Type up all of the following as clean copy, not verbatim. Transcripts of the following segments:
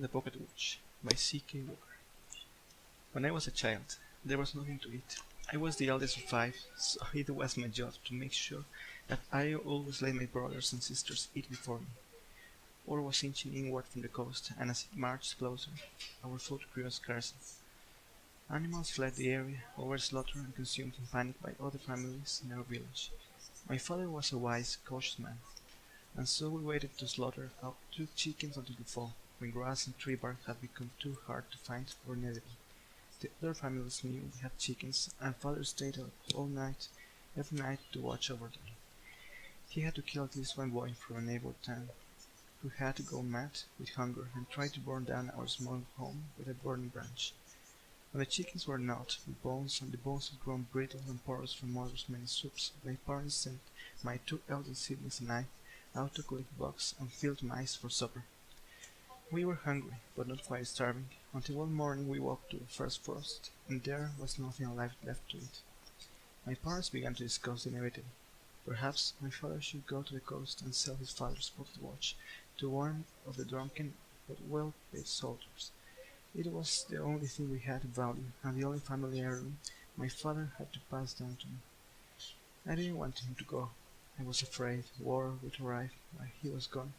The Pocket Watch by C.K. Walker. When I was a child, there was nothing to eat. I was the eldest of five, so it was my job to make sure that I always let my brothers and sisters eat before me. War was inching inward from the coast, and as it marched closer, our food grew scarcer. Animals fled the area, or were slaughtered and consumed in panic by other families in our village. My father was a wise, cautious man, and so we waited to slaughter our 2 chickens until the fall, when grass and tree bark had become too hard to find or inedible. The other families knew we had chickens, and father stayed up all night, every night to watch over them. He had to kill at least one boy from a neighbor town, who had to go mad with hunger and try to burn down our small home with a burning branch. When the chickens were not, the bones had grown brittle and porous from mother's many soups, my parents sent my 2 eldest siblings and I out to collect bugs and field mice for supper. We were hungry, but not quite starving, until one morning we woke to the first frost, and there was nothing alive left to eat. My parents began to discuss the inevitable. Perhaps my father should go to the coast and sell his father's pocket watch to one of the drunken but well-paid soldiers. It was the only thing we had of value, and the only family heirloom my father had to pass down to me. I didn't want him to go. I was afraid war would arrive while he was gone,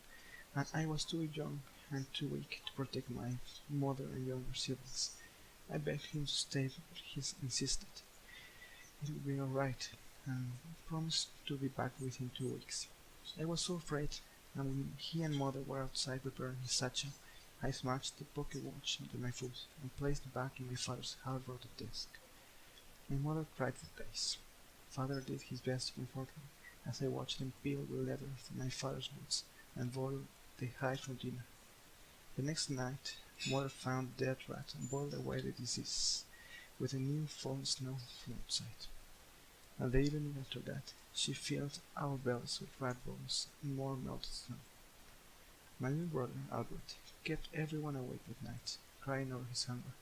and I was too young and too weak to protect my mother and younger siblings. I begged him to stay, but he insisted it would be all right, and promised to be back within 2 weeks. I was so afraid, and when he and mother were outside preparing his satchel, I smashed the pocket watch under my foot and placed it back in my father's hard-boarded desk. My mother cried for days. Father did his best to comfort her, as I watched them peel the leather from my father's boots and boil the hide for dinner. The next night, mother found a dead rat and boiled away the disease with a new fallen snow from outside. And the evening after that, she filled our bellies with rat bones and more melted snow. My little brother, Albert, kept everyone awake at night, crying over his hunger.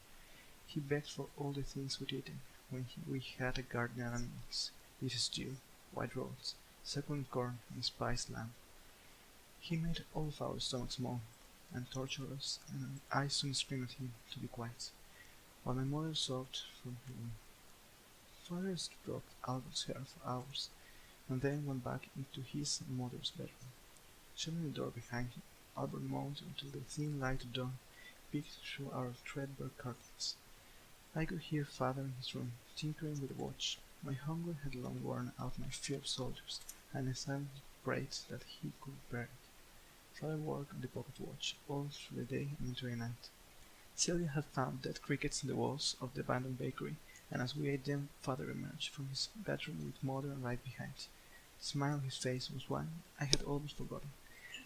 He begged for all the things we'd eaten when we had a garden and animals: beef stew, white rolls, succulent corn, and spiced lamb. He made all of our stomachs moan and torture us, and I soon screamed at him to be quiet, while my mother sobbed from her room. Father stroked Albert's hair for hours, and then went back into his and mother's bedroom. Shutting the door behind him, Albert moaned until the thin light of dawn peeked through our threadbare curtains. I could hear father in his room, tinkering with the watch. My hunger had long worn out my fear of soldiers, and I silently prayed that he could bear it. Father worked on the pocket watch all through the day and into the night. Celia had found dead crickets in the walls of the abandoned bakery, and as we ate them, father emerged from his bedroom with mother right behind. The smile on his face was one I had almost forgotten,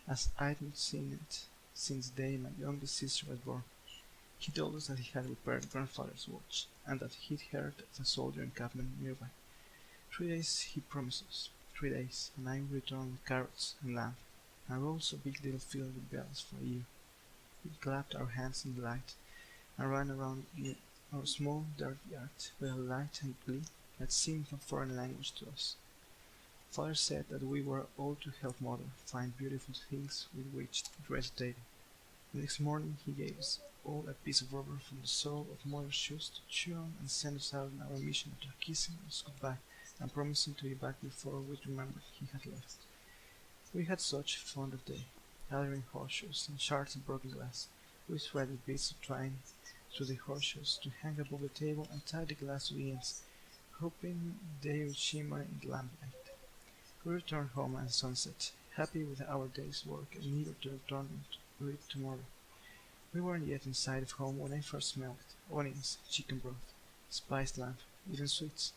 as I'd not seen it since the day my youngest sister was born. He told us that he had repaired grandfather's watch, and that he'd heard of a soldier encampment nearby. 3 days, he promised us. 3 days, and I would return with carrots and lamb, and rolls of big little field with bells for a year. We clapped our hands in delight, and ran around in our small dark yard with a light and glee that seemed a foreign language to us. Father said that we were all to help mother find beautiful things with which to dress the table. The next morning he gave us all a piece of rubber from the sole of mother's shoes to chew on, and sent us out on our mission after kissing us goodbye and promising to be back before we remembered he had left. We had such fun that day, gathering horseshoes and shards of broken glass. We threaded bits of twine through the horseshoes to hang above the table and tied the glass to the ends, hoping they would shimmer in the lamplight. We returned home at sunset, happy with our day's work and eager to return to it tomorrow. We weren't yet inside of home when I first smelled it: onions, chicken broth, spiced lamb, even sweets.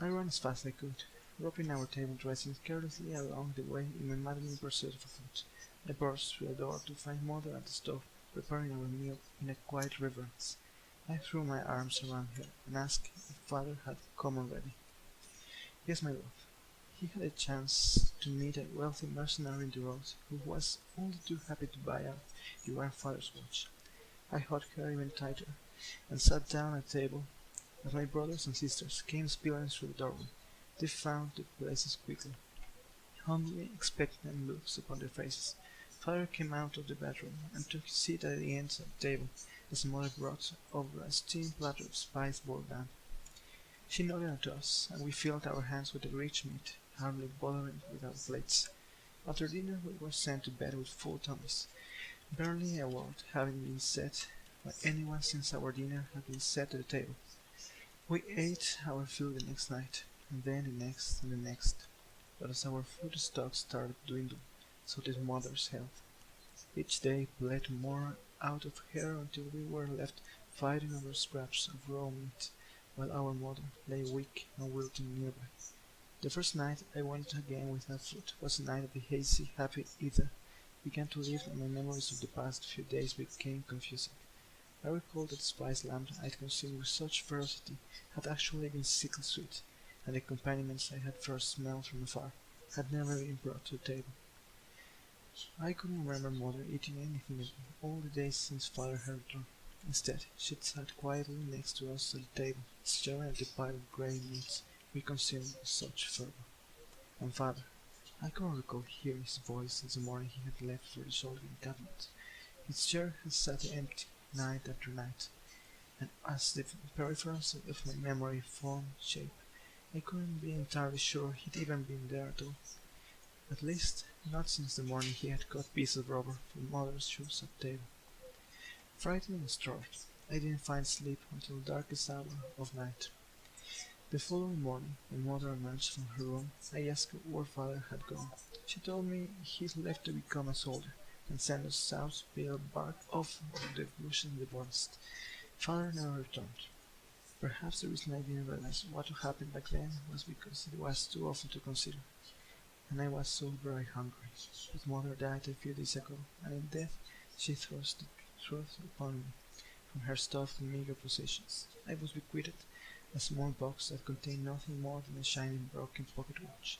I ran as fast as I could, roping our table dressings carelessly along the way in my maddening pursuit of food. I burst through the door to find mother at the stove, preparing our meal in a quiet reverence. I threw my arms around her and asked if father had come already. Yes, my love. He had a chance to meet a wealthy mercenary in the road who was only too happy to buy out your grandfather's watch. I hugged her even tighter and sat down at table as my brothers and sisters came spilling through the doorway. They found the places quickly, hungry, expectant looks upon their faces. Father came out of the bedroom and took his seat at the end of the table as Mother brought over a steamed platter of spiced boiled lamb. She nodded at us, and we filled our hands with the rich meat, hardly bothering with our plates. After dinner we were sent to bed with full tummies, barely a word having been said by anyone since our dinner had been set to the table. We ate our fill the next night, and then the next and the next, but as our food stock started to dwindle, so did Mother's health. Each day bled more out of her until we were left fighting over scraps of raw meat, while our mother lay weak and wilting nearby. The first night I went again without food was the night of the hazy, happy ether began to live, and my memories of the past few days became confusing. I recalled that the spiced lamb I had consumed with such ferocity had actually been sickly sweet, and the accompaniments I had first smelled from afar had never been brought to the table. I couldn't remember Mother eating anything at all the days since Father had returned. Instead, she sat quietly next to us at the table, staring at the pile of grey meats we consumed with such fervor. And Father, I couldn't recall hearing his voice since the morning he had left for the soldering cabinet. His chair had sat empty night after night, and as the peripherals of my memory formed shape, I couldn't be entirely sure he'd even been there at all. At least, not since the morning he had cut pieces of rubber from Mother's shoes at table. Frightened and starved, I didn't find sleep until the darkest hour of night. The following morning, when Mother emerged from her room, I asked her where Father had gone. She told me he'd left to become a soldier and send us south to peel bark off the bushes in the forest. Father never returned. Perhaps the reason I didn't realize what had happened back then was because it was too often to consider, and I was so very hungry. But Mother died a few days ago, and in death she thrust the truth upon me from her stuffed and meager possessions. I was bequeathed a small box that contained nothing more than a shiny broken pocket watch.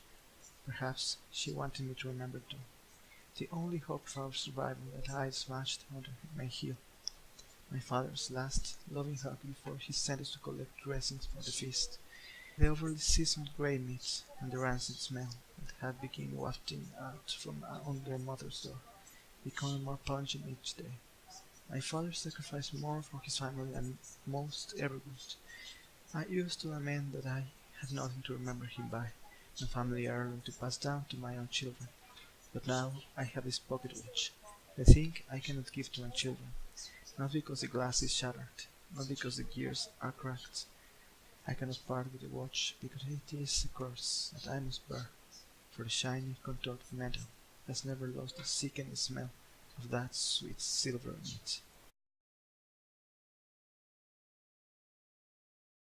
Perhaps she wanted me to remember too. The only hope for our survival that I had smashed under my heel. My father's last loving hug before he sent us to collect dressings for the feast. The overly seasoned grey meat and the rancid smell that had begun wafting out from under Mother's door, becoming more pungent each day. My father sacrificed more for his family than most ever would. I used to lament that I had nothing to remember him by, no family heirloom to pass down to my own children. But now I have this pocket watch, the thing I cannot give to my children, not because the glass is shattered, not because the gears are cracked. I cannot part with the watch because it is a curse that I must bear, for the shiny, contorted metal has never lost the sickening smell of that sweet silver meat.